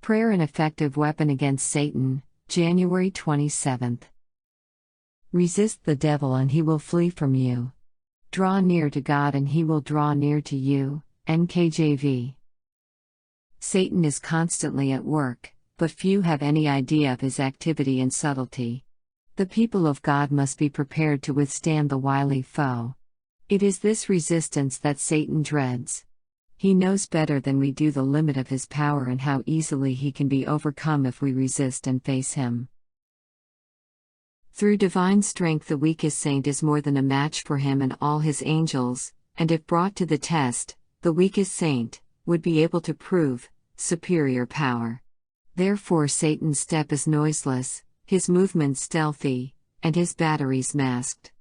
Prayer an effective weapon against Satan, January 27th. Resist the devil and he will flee from you. Draw near to God and he will draw near to you, NKJV. Satan is constantly at work, but few have any idea of his activity and subtlety. The people of God must be prepared to withstand the wily foe. It is this resistance that Satan dreads. He knows better than we do the limit of his power and how easily he can be overcome if we resist and face him. Through divine strength, the weakest saint is more than a match for him and all his angels, and if brought to the test, the weakest saint would be able to prove superior power. Therefore, Satan's step is noiseless, his movements stealthy, and his batteries masked.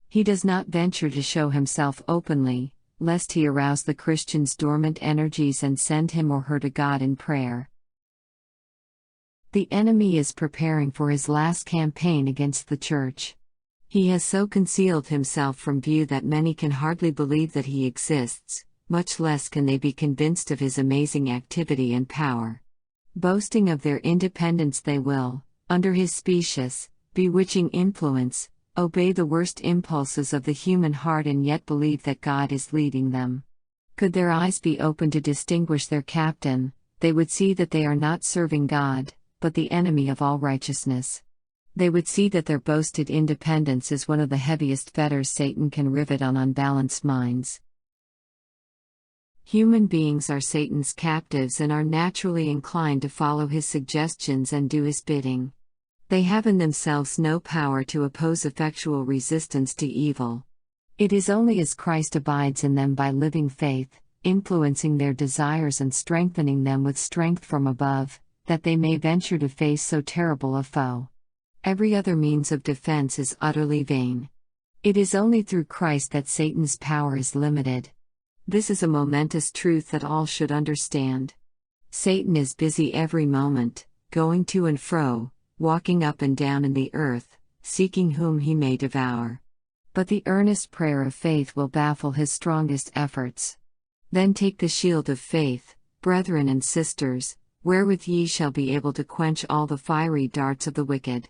He does not venture to show himself openly, lest he arouse the Christian's dormant energies and send him or her to God in prayer. The enemy is preparing for his last campaign against the Church. He has so concealed himself from view that many can hardly believe that he exists, much less can they be convinced of his amazing activity and power. Boasting of their independence, they will, under his specious, bewitching influence, obey the worst impulses of the human heart and yet believe that God is leading them. Could their eyes be opened to distinguish their captain, they would see that they are not serving God, but the enemy of all righteousness. They would see that their boasted independence is one of the heaviest fetters Satan can rivet on unbalanced minds. Human beings are Satan's captives and are naturally inclined to follow his suggestions and do his bidding. They have in themselves no power to oppose effectual resistance to evil. It is only as Christ abides in them by living faith, influencing their desires and strengthening them with strength from above, that they may venture to face so terrible a foe. Every other means of defense is utterly vain. It is only through Christ that Satan's power is limited. This is a momentous truth that all should understand. Satan is busy every moment, going to and fro, walking up and down in the earth, seeking whom he may devour. But the earnest prayer of faith will baffle his strongest efforts. Then take the shield of faith, brethren and sisters, wherewith ye shall be able to quench all the fiery darts of the wicked.